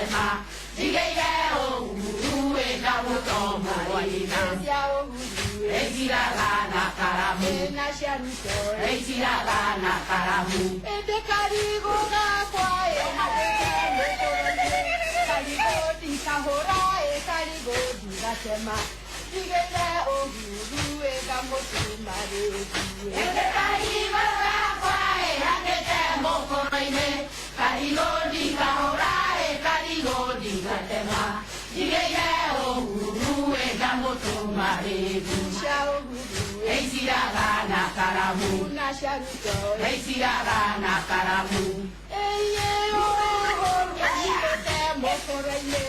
gatema. Digeye ohuru ega mutomo waina. Ezira gana karamu. Ezira gana karamu. Ede karigo ga kwae hadete karigo di kahora karigo di gatema. Digeye ohuru ega mutomo Ede karigo ga kwae hadete mokoroine. Karigo di kahora karigo di gatema. Digeye ohuru ega mutomo Ezira gana karamu. Ezira gana karamu. Eye ohuru ega mokoroine.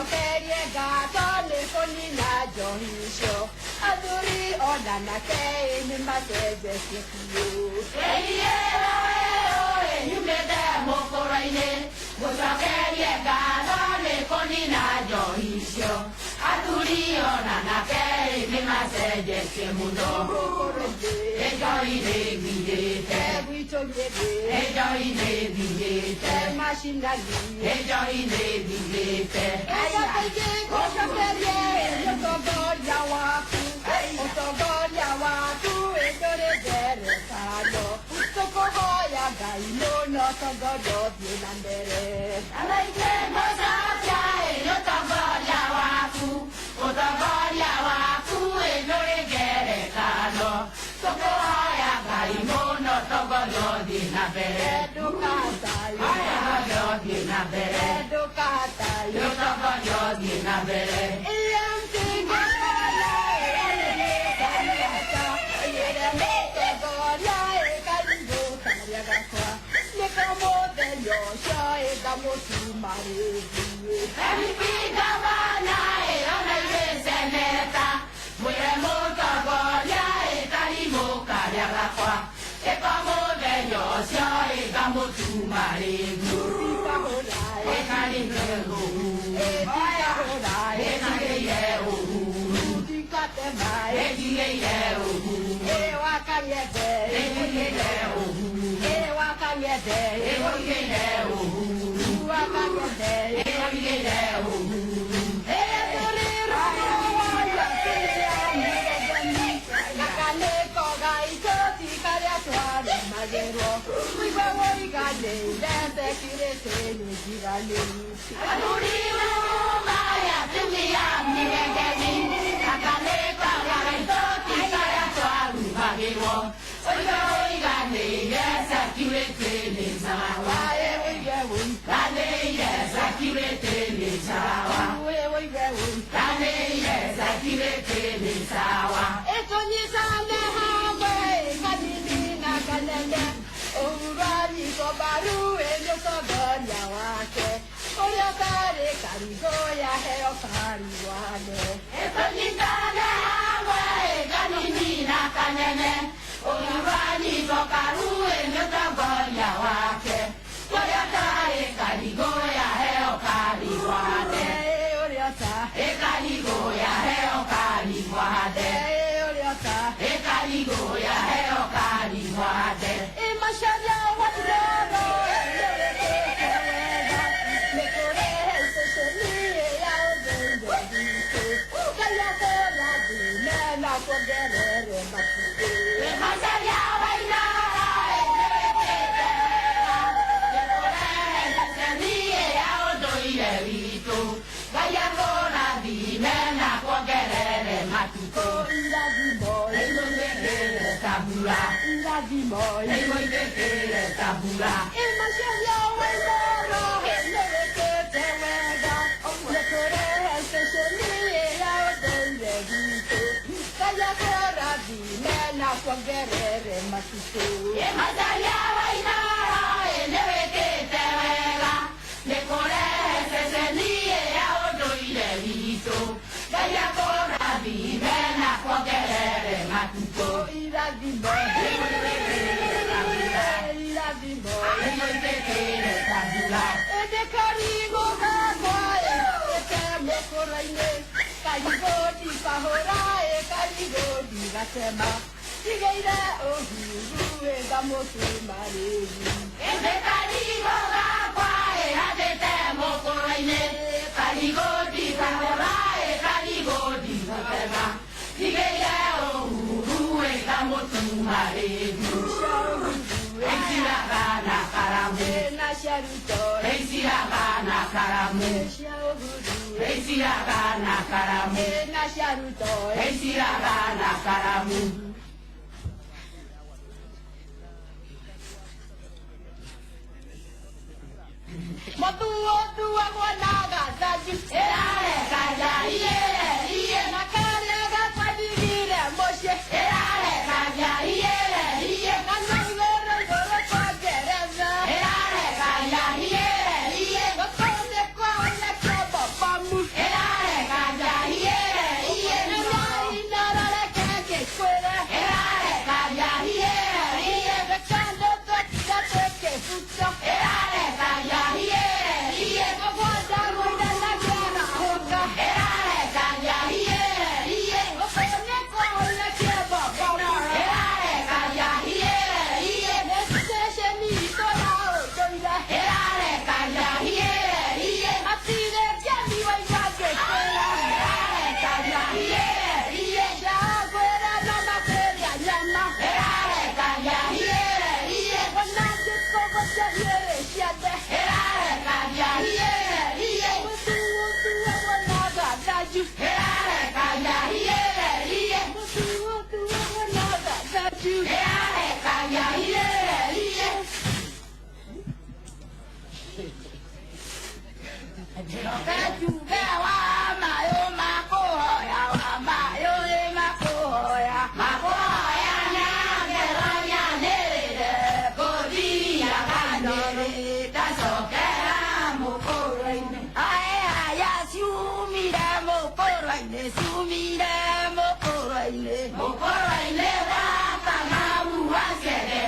Ferie gato le konina johisho. Aduri odana ke ni maseze sikiyo. Eye nyumede mokoraine. Musakerie gano le konina johisho. Aduri odana ke ni maseze simundo. Ejo ide bidete. Ejo ide bidete. Ejo ide bidete. Ese cariño va a Nasharuto, Reisiragana Karamu, Reisiragana Karamu, Nasharuto, Reisiragana Karamu. Matuo tua guanaga, Zaju, Erare Kaya, Iye, Nakanaga, Padivira, Moshe, Erare Kaya, Iye, Nanangoro, Yoro, Pagereza, Erare Kaya, Iye, Wakone, Kwana, Kaba, Pamu, Erare Kaya, Iye, Nanai, Nara, Kake, Kwera, Erare Kaya, Iye, Wakanda, Kake, Futa, Erare Kaya, Iye, Wada, Wada, Nagana, Hoka, Erare Kaya, Iye, Wakone, Kwana, Kaba, Pamu, Erare Kaya, Iye, Sesheni, Sora, Donda, Erare Kaya, Iye, Atire, Jami, Waikake, Kwera, Erare Kaya, Iye, Jagwera, Nana, Kwera, Yana, Erare Kaya, Iye, Wanande, Kogo, Jahiere, Shiade, Erare Kaya, Iye, Wutu, Wutu, Wanaga, Daju, Erare Kaya, Iye, Wutu, Wutu, Wanaga, Daju, Erare Kaya, Iye. Daju, Bewa, Mayo, Makohoya, Mayo, Makohoya, Makoya nyageronya nerere, kodiya kanere, tasokera mukoroine. Aya, Sumira, Mokoroine, Sumira, Mokoroine, Mukoroine wakamabu wasere,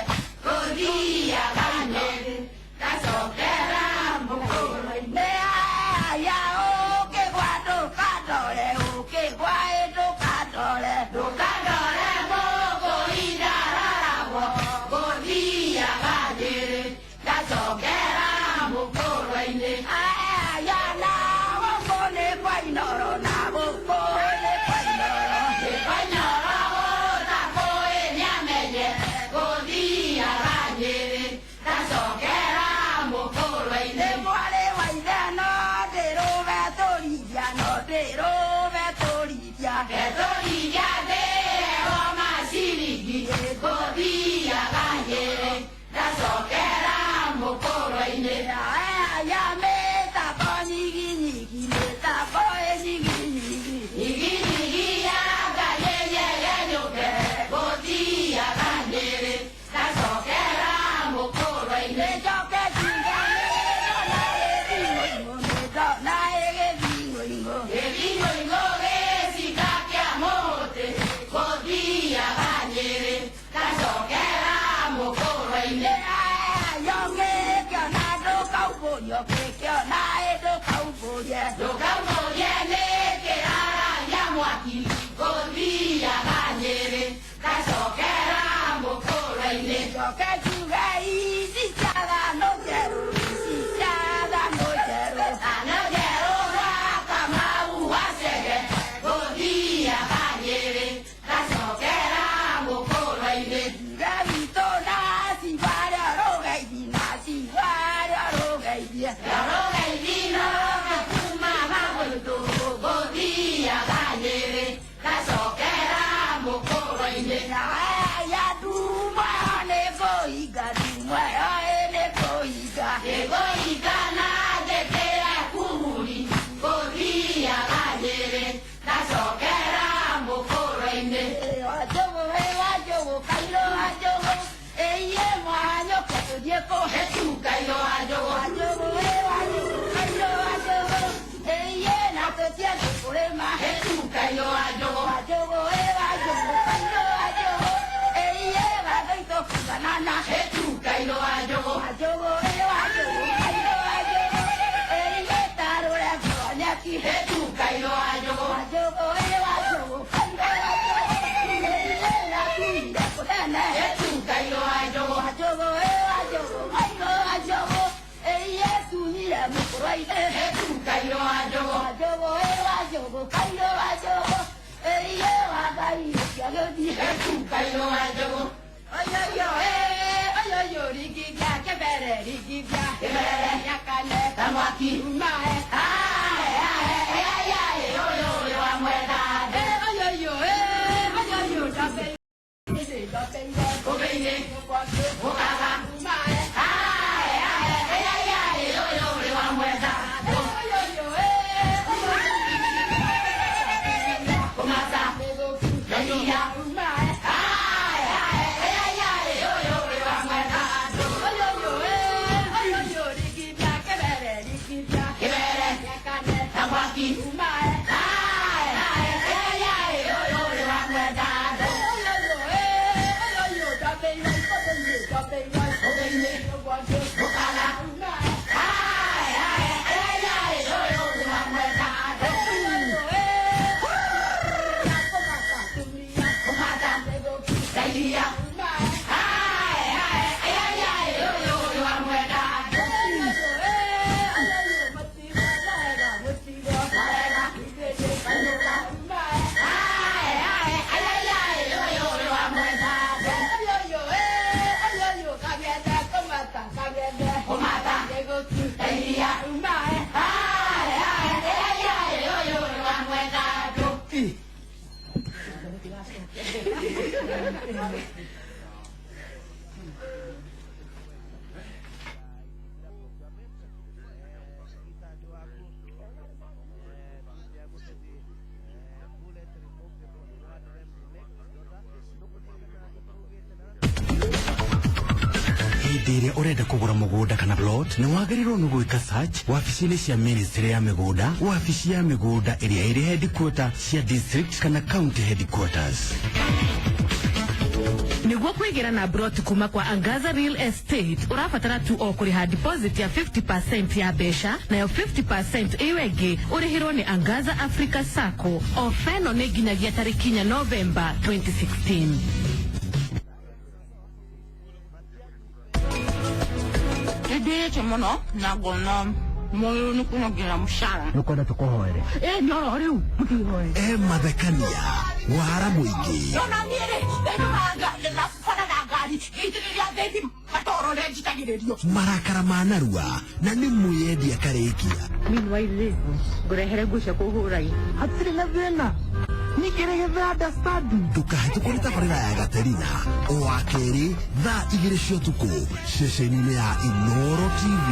kodiya kanere, tasokera mukoroine. Aya, Oke, Guado, Cadore, Oke, Guado, Cadore, Dukadore moko idararawo, kodiya kanere, tasokera mukoroine. Aya, na, Wokone, Painoro, na, Wokone, Painoro, Epanyoro takoe nyameye, kodiya kanere, tasokera mukoroine. Muare, Waidano, de Rove, Toribia, no, de Rove, Toribia, Ketoriya de Roma sirigi, kodiya kanere, tasokera mukoroine. Aya, Meta, Bonigi, Nigi, Meta, Boy, Nigi, Nigi, Nigi nigi ya kayeye yenyoke, kodiya kanere, tasokera mukoroine. Ebingo ingoge sikapya mote, kodiya kanere, tasokera mukoroine. Dokamboye neke ara ya mwaki, kodiya kanere, tasokera mukoroine. Anogero wakamabu wasege, kodiya kanere, tasokera mukoroine. Yaroga ibino kakuma mabuto, kodiya kanere, tasokera mukoroine. Egoiga na dekera kumuri, kodiya kanere, tasokera mukoroine. Etukayo ajogo, etukayo ajogo, etukayo ajogo, etukayo ajogo, etukayo ajogo, etukayo ajogo, etukayo ajogo. Oyo yo, rigi, ya, que kebere rigibia kebere yakane Tamwaki umae yo amweda yo tabe Obeye Okaka umae yo amweda Komasa Yaya umae yo amweda yo rigibia kebere rigibia Kebere yakane Tamwaki umae yo amweda Obeye Okaka yo amweda Komasa Yaya yo amweda yo amweda Komasa Yaya yo amweda Hĩndĩ ũrenda kũgũra mũgũnda kana plot nĩ wagĩrĩirwo nĩ gwĩka search wabici-inĩ cia ministry ya mĩgũnda, wabici ya mĩgũnda ĩrĩa ĩrĩ headquarter cia district kana county headquarters. Niguo kwĩgira na brot kuma kwa Angaza Real Estate urabatara tu o kũrĩha deposit ya 50% ya mbeca nayo 50% ĩyo ĩngĩ ũrĩhĩrwo nĩ Angaza Africa Sacco. Ofa ĩno nĩ nginyagia tarĩki 4 November 2016. Ndiye mono na gona moyo nukunogira mushara Nukwenda tukuhoere nyoro riu mutihoe mathekania wara mũingĩ ona niere ndanga na fana na ngari itiriria bebi matoro renjitagiririo marakara manarua na nĩ mwĩendia karĩkia Meanwhile ngurehere ngucia kũhũrai hatirĩ na thĩna nĩkĩrĩgĩtha understanding ndũkahĩtũkũrĩ tabarĩra ya Gaterina o wakerĩ thaa 2 cia ũtukũ ceceni-inĩ ya Inooro TV.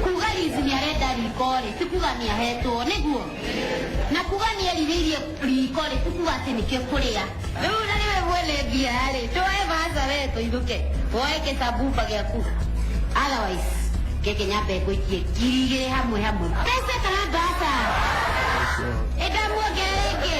Kugalizi ni arenda rikore tikugania hetwo niguo na kugania riririe rikore tikuga ati nikio kuria riu na niwe mwene bia ri twae baza we tuithuke woe kisabuba giaku otherwise keke nyambe gwikie kirigire hamwe pesa kana basa eda muongereke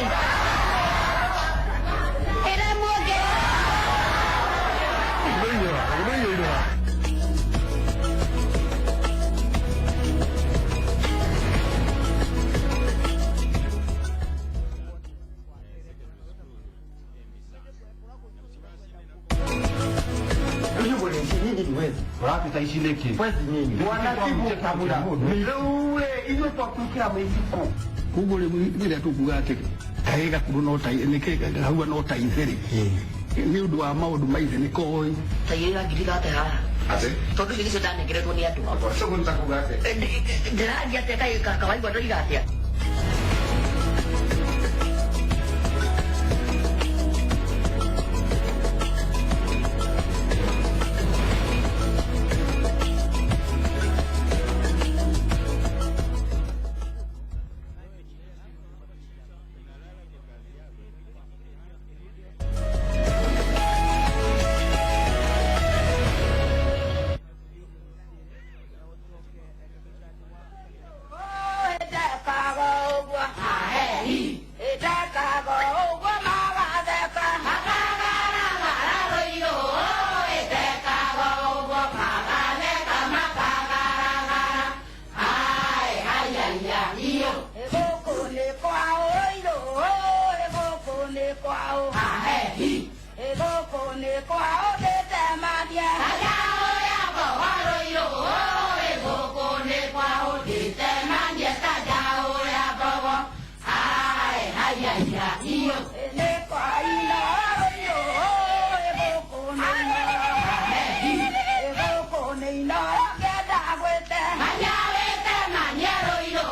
Wapi ishileke? Kwezi nyingi. Wanatibu kabula. Mileule iyo kwa kukira mwiziko. Kugule mwile tu kugate. Kaega kunota nikeka hawa nota izeri. Ni udu wa maudu maize niko. tayira gidira ta Ate? todo gidi se dane gire dunia tu Hapo sio nitakugate. dira dia te kai kawaii bodo igatia kwao ahehi egoko ne kwao tete madia ajao yako waroiro egoko ne kwao tete madia tajao yako ai ai ai iyo ne kwaina waroiro egoko ne ahehi egoko ne no keda gwete manyawe manyaroiro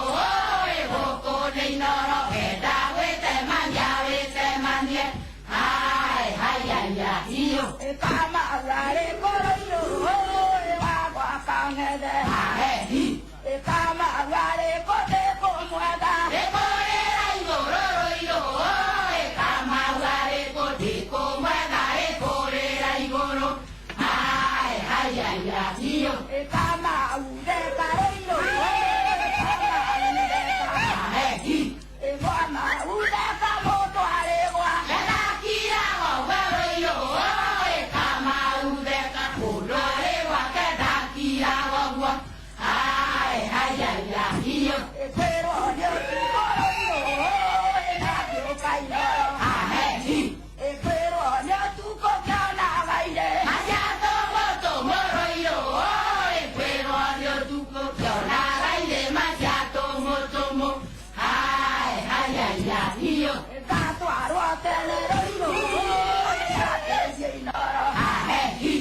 egoko ne no keda gwete manyawe manye ai ai ai ai iyo kama rare koroiro wagwa kangede ahehi kama rare kote komwada ekore raigo roroiro kama rare kote komwada ekore raigo ro ai ai ai ai iyo kama ude karoiro kama ude ahehi kama ude kamoto aregwa kedakira waroiro kama ude kamoto aregwa kedakira wagwa ai ai ai ai iyo pero yo koroiro nakyo kairo ahehi pero yo tuko kana gaire mayato moto moroiro pero yo tuko kana gaire mayato moto mo ai ai ai ai iyo kato aro teleroiro ate inoro ahehi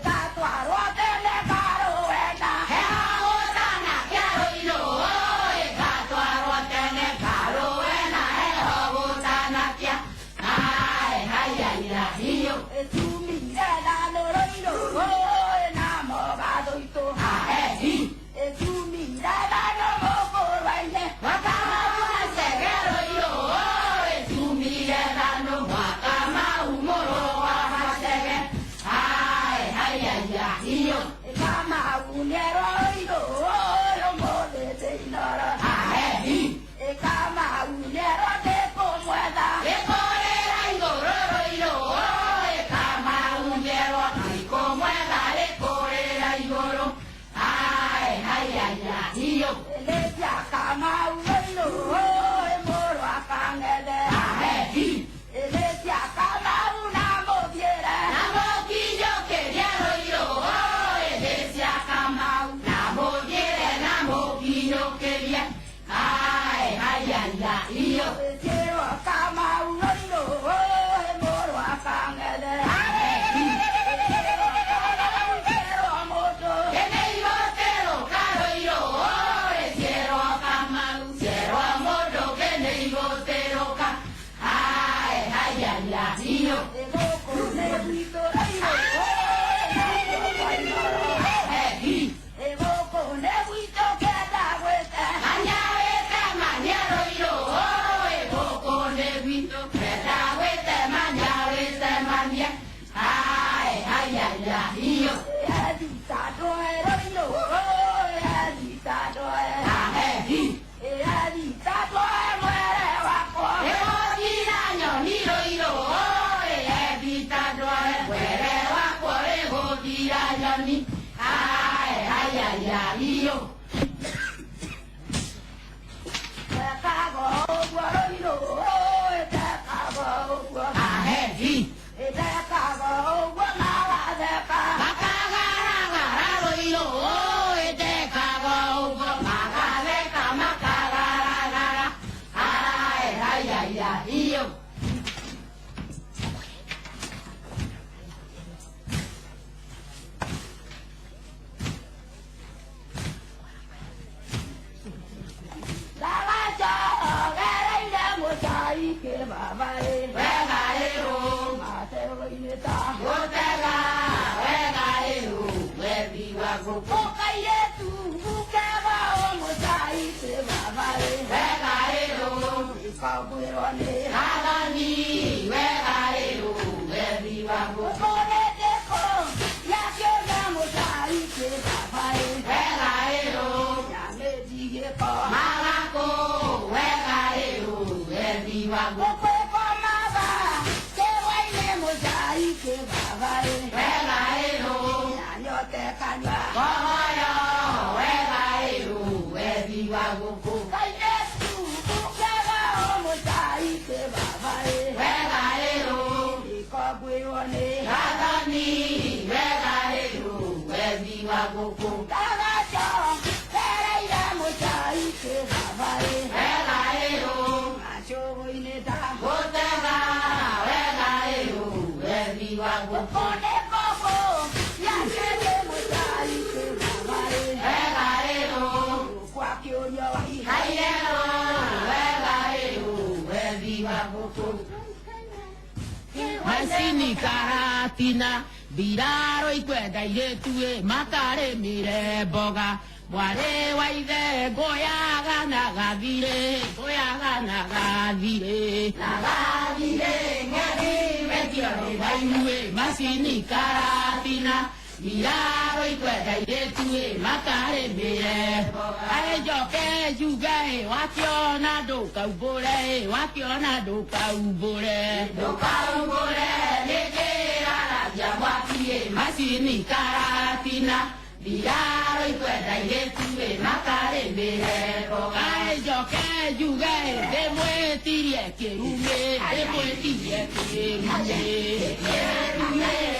kato aro tele karo ena he agotana kiaroiro kato aro tele karo ena he agotana kia ai ai ai ai iyo tumi da loroiro na mo gadoito ahehi tumi da no mo korwaine wakama segeroiro tumi da no wakama umoro wa hasege ai ai ai ai iyo kama uneroiro mo de teinora ahehi kama unero de komweda ekore raigo roroiro kama unero komweda ekore raigo ro ai ai ai ai iyo leja kama unero moro akangede ahehi leja kama una moviera namo kiyo que diaroiro leja kama una moviera namo kiyo que dia ai ai ai ai iyo quiero kama unero moro akangede ahehi quiero moto eneigo tero karoiro quiero kama quiero moto eneigo tero ka ai ai ai ai iyo egoko ne wito rairo ahehi egoko ne wito keda gwete manyawe manyaroiro egoko ne wito keda gwete manyawe manya ai ai ai ai iyo edita doeroiro edita doe ahehi edita doe muere wako egodina nyoniroiro edita doe muere wako egodina nyoni ai ai ai ai iyo tekago guaroiro tekago guaroiro ahehi tekago guaroiro makagararoiro tekago guaroiro makagarara ai ai ai ai iyo Lavacho, gareira mosai que babae, regaero, mateo ineta, gotega, regaero, verbiwa gopo, caietu, buqueba, mosai que babae, regaero, cabuerone, agani, regaero, verbiwa gopo, deco, ya que vamos ahí que babae, regaero, ya me dije Malaco, regaero, verbiwa gopo, comaba, que bailemos ahí que babae, regaero, ya yo te caña, cojoyo, regaero, verbiwa gopo, caietu, buqueba, mosai que babae, regaero. Mani, wega ero, wezi waguku. Tagacho, pereira muchai ke havare. Wega ero, acho ineta. Gotega, wega ero, wezi waguku. Pone poco, ya chele muchai ke havare. Wega ero, kwa kyoyo hi. Hayero, wega ero, wezi waguku. Masini karatina biraro ikwenda iretue makare mire boga mware waithe goyaga na gathire ngari metio wainue masini karatina biraro ikwenda iretue makare mire ajoke jugae wakiona dokaubore legera ya wakie masini karatina biraro ikwenda iretue makare mire ajoke jugae demwetirie kerume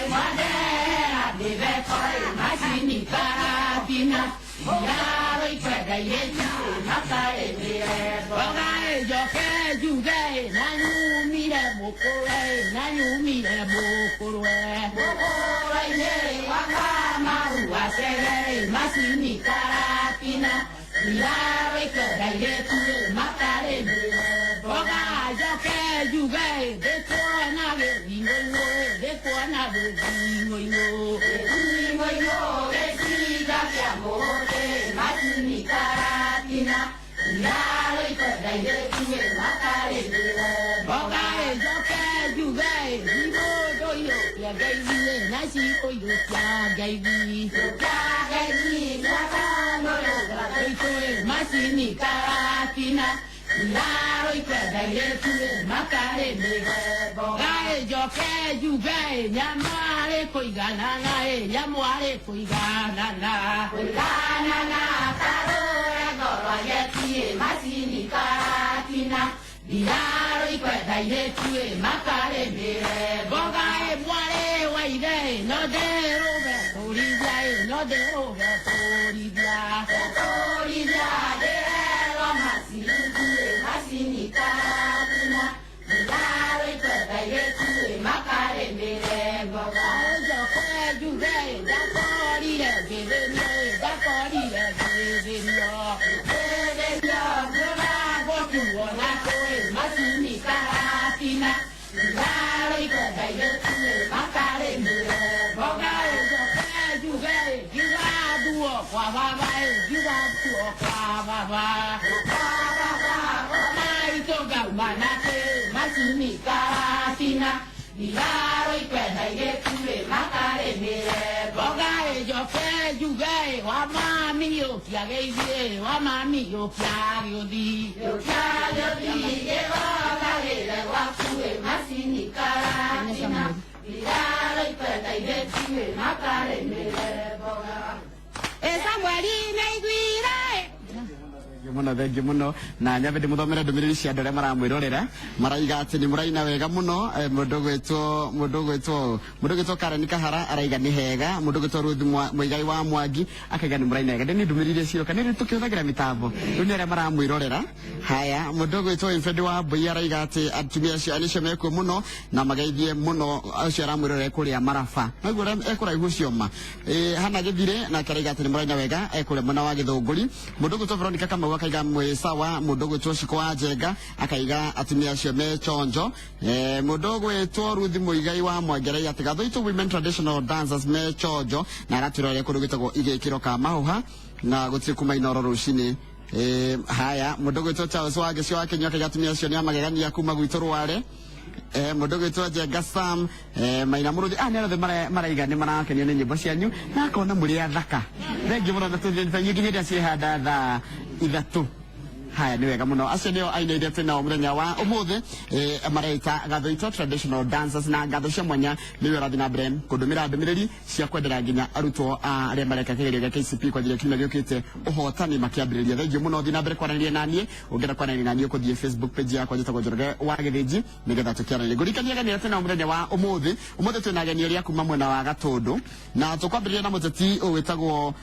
madera debe kore masini karatina biraro ikwenda iretue makare mire ajoke jugae nanyumire mokore ye wakama uasere masini karatina biraro ikwenda iretue makare mire ajoke jugae dekona bevingoingo besida kiamote masini karatina biraro ikwenda iretue makare mire ajoke jugae vivodoyo yagaivi nasi oyo yagaivi masini karatina biraro ikwenda iretue makare mire ajoke jugae nyamware koiganana karora goro yetie masini karatina biraro ikwenda iretue makare mire mware waide no dero betoribia dero masini karatina biraro ikwenda iretue makare mire ajoke jugae dakorire gevenio masini karatina biraro ikwenda iretue makare mire ajoke jugae gigaduo kwa baba maitoga manate masini karatina biraro ikwenda iretue makare mire ajoke jugae wamami yokiagiothi wakue masini karatina biraro ikwenda iretue makare mire Samueli naiguire thengi muno na nyambe ndimuthomere ndumiriri cia andũ arĩa maramwĩrorera maraiga atĩ nĩ mũraina wega mũno mũndũ gwĩtwo Karen Kahara araiga nĩ hega mũndũ gwĩtwo Ruth Muigai wa Mwangi akaiga nĩ mũraina wega nĩ ndumiriri cioka nĩ tũkĩhũthagĩra mĩtambo rĩu nĩ arĩa maramwĩrorera haya mũndũ gwĩtwo Infedi wa Mbui araiga atĩ atumia acio nĩcio mekuo mũno na mageithie mũno acio aramwĩrorera kũrĩa Maraba naguo ekũraihu cioma hana gĩthire na araiga atĩ nĩ mũraina wega ekũrĩa mwena wa Gĩthũngũri mũndũ gwĩtwo Veronica Kamau akaiga mwĩ sawa mũndũ gwĩtwo Shiko wa Njenga akaiga atumia acio me chonjo mũndũ gwĩtwo Ruth Muigai wa Mwangi araiga atĩ gathũitwo women traditional dancers me chonjo na aratwĩrorera kũndũ gwĩtagwo igĩkĩro ka Mahuha na gũtirĩ kuma inoro rũcinĩ haya mũndũ gwĩtwo Charles wa Gĩcio wa Kenya akaiga atumia acio nĩ amagegania kuma gwitũ Rware mũndũ gwĩtwo Njenga Sam Maina Mũrũthi nĩ othe maraiga nĩ marakenio nĩ nyĩmbo cianyu na akona mũrĩ athaka thengi mũno na tũthiĩ nginya rĩrĩa ciĩhanda thaa 3 haya ni wega muno acio nio aina iria twina muthenya wa umuthi mareita gathoito traditional dancers na gatho cia mwanya niwe rathi na mbere kundumira ndumiriri cia kwendera nginya arutwo aria mareka kigerio gia KCP kwa ajili ya kiumia giukite uhotani makiambiriria thengio muno thi na mbere kwaranĩria naniĩ ũngĩenda kwaranĩria naniĩ ũkũthiĩ Facebook page yakwa njĩtagwo Njoroge wa Gĩthĩnji nĩgetha tũkĩaranĩria ngũrikania ageni twina muthenya wa umuthi twina ageni aria kuma mwena wa Gatũndũ na tũkwambĩrĩria na mũteti ũwĩtagwo